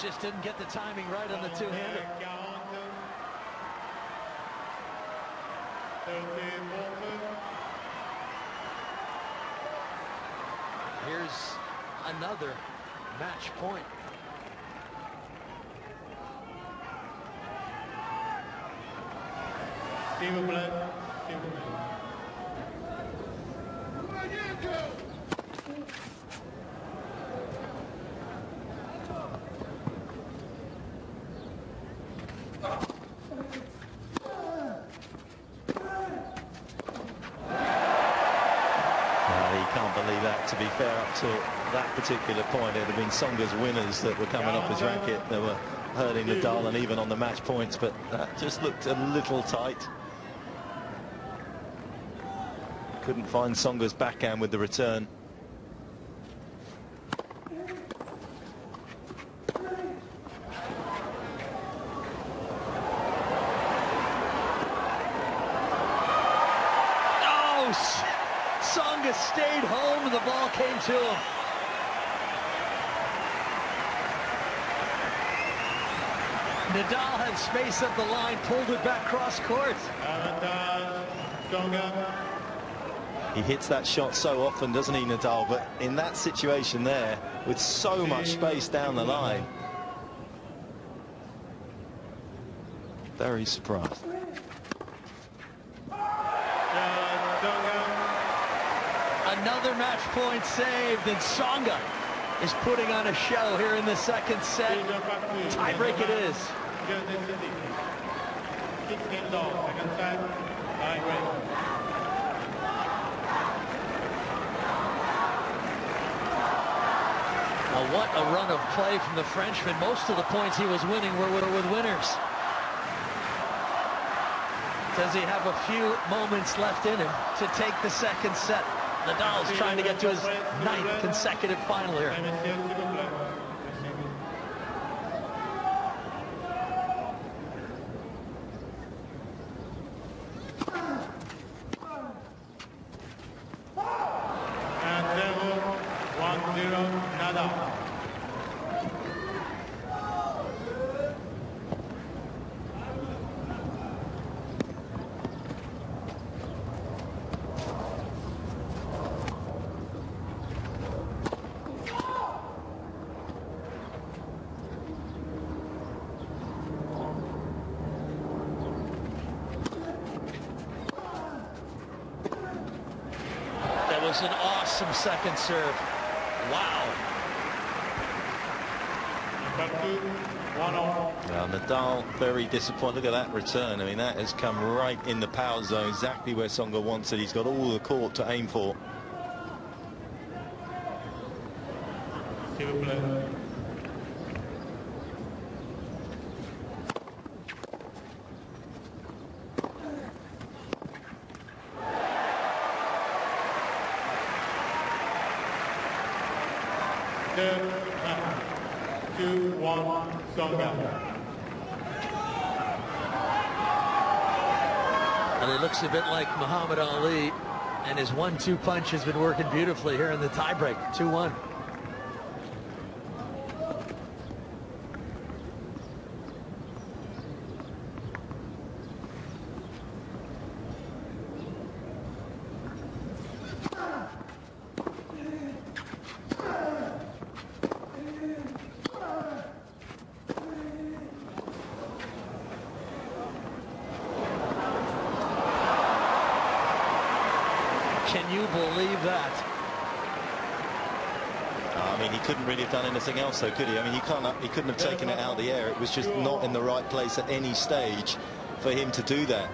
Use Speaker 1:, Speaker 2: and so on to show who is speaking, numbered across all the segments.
Speaker 1: Just didn't get the timing right on the two-hander. Here's another match point.
Speaker 2: Can't believe that, to be fair, up to that particular point. It had been Tsonga's winners that were coming off his racket. They were hurting Nadal and even on the match points, but that just looked a little tight. Couldn't find Tsonga's backhand with the return.
Speaker 1: Tsonga stayed home and the ball came to him. Nadal had space up the line, pulled it back cross court.
Speaker 2: He hits that shot so often, doesn't he, Nadal? But in that situation there, with so much space down the line, very surprised.
Speaker 1: Another match point saved, and Tsonga is putting on a show here in the second set. Tiebreak it is. What a run of play from the Frenchman. Most of the points he was winning were with winners. Does he have a few moments left in him to take the second set? Nadal's trying to get to his 9th consecutive final here.
Speaker 3: And 1-0 Nadal.
Speaker 1: Was an awesome second serve. Wow.
Speaker 2: Well, Nadal very disappointed. Look at that return. I mean, that has come right in the power zone, exactly where Tsonga wants it. He's got all the court to aim for.
Speaker 3: Third, 2-1 Tsonga.
Speaker 1: And it looks a bit like Muhammad Ali, and his 1-2 punch has been working beautifully here in the tiebreak. 2-1. Can you believe that?
Speaker 2: I mean, he couldn't really have done anything else, though, could he? I mean, he couldn't have taken it out of the air. It was just not in the right place at any stage for him to do that.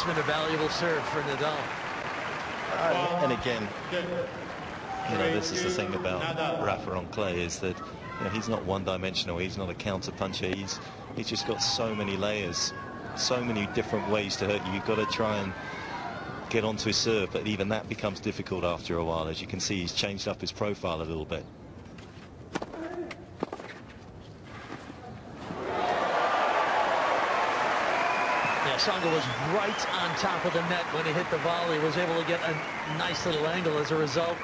Speaker 1: been a valuable serve for Nadal.
Speaker 2: And again, you know, this is the thing about Rafa on clay, is that, you know, he's not one-dimensional. He's not a counter-puncher. He's just got so many layers, so many different ways to hurt you. You've got to try and get onto his serve, but even that becomes difficult after a while. As you can see, he's changed up his profile a little bit.
Speaker 1: Yeah, Tsonga was right on top of the net when he hit the volley, was able to get a nice little angle as a result.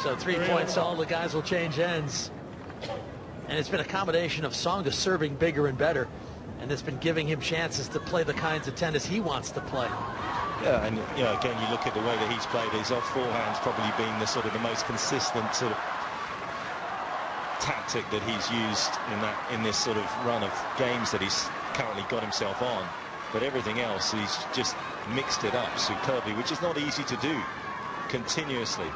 Speaker 1: So 3 points all, the guys will change ends. And it's been a combination of Tsonga serving bigger and better, and it's been giving him chances to play the kinds of tennis he wants to play.
Speaker 2: Yeah, and you know, again, you look at the way that he's played, his off forehand's probably been the sort of the most consistent sort of tactic that he's used in this sort of run of games that he's currently got himself on. But everything else, he's just mixed it up superbly, which is not easy to do continuously.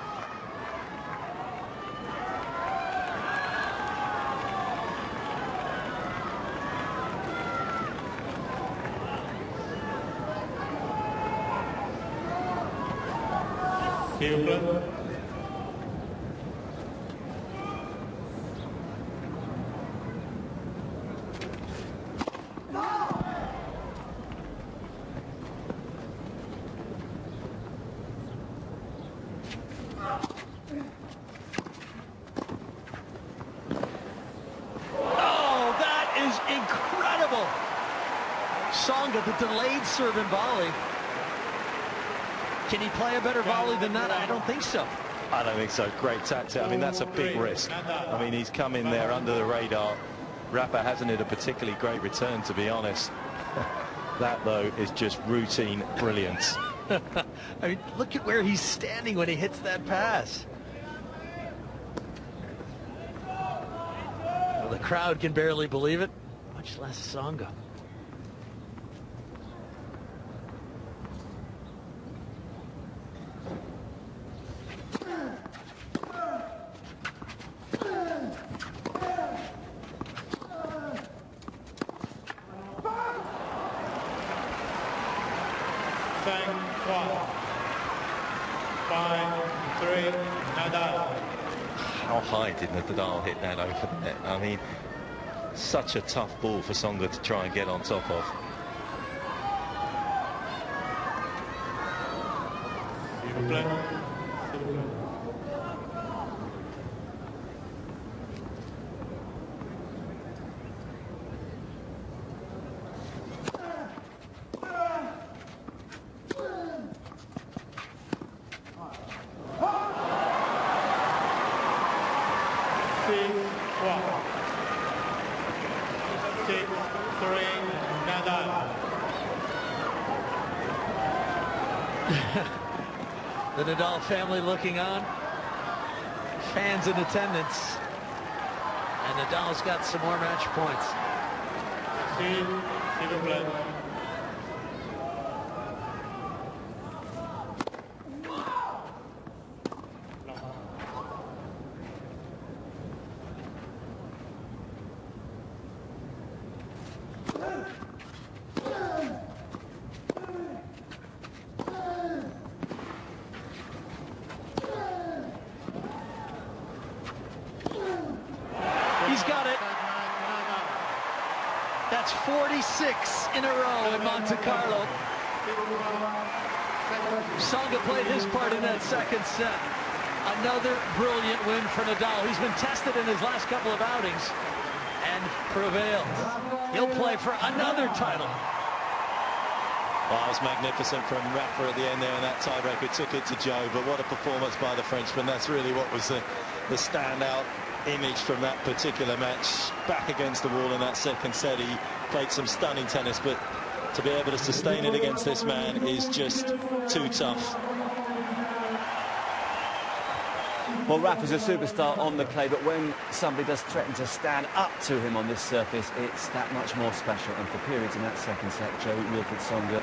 Speaker 1: Incredible! Tsonga, the delayed serve and volley. Can he play a better volley than that? I don't think so.
Speaker 2: I don't think so. Great tactic. I mean, that's a big risk. I mean, he's come in there under the radar. Rafa hasn't hit a particularly great return, to be honest. That, though, is just routine brilliance.
Speaker 1: I mean, look at where he's standing when he hits that pass. Well, the crowd can barely believe it, much less Tsonga.
Speaker 3: Nadal.
Speaker 2: How high did Nadal hit that over the net? I mean, such a tough ball for Tsonga to try and get on top of.
Speaker 1: The Nadal family looking on, fans in attendance, and Nadal's got some more match points. He's got it. That's 46 in a row in Monte Carlo. Tsonga played his part in that second set. Another brilliant win for Nadal. He's been tested in his last couple of outings and prevailed. He'll play for another title.
Speaker 2: Well, it was magnificent from Rafa at the end there, and that tiebreaker took it to Joe. But what a performance by the Frenchman. That's really what was the standout image from that particular match. Back against the wall in that second set. He played some stunning tennis, but to be able to sustain it against this man is just too tough.
Speaker 4: Well, Rafa's a superstar on the clay, but when somebody does threaten to stand up to him on this surface, it's that much more special. And for periods in that second set, Joe Wilfried Tsonga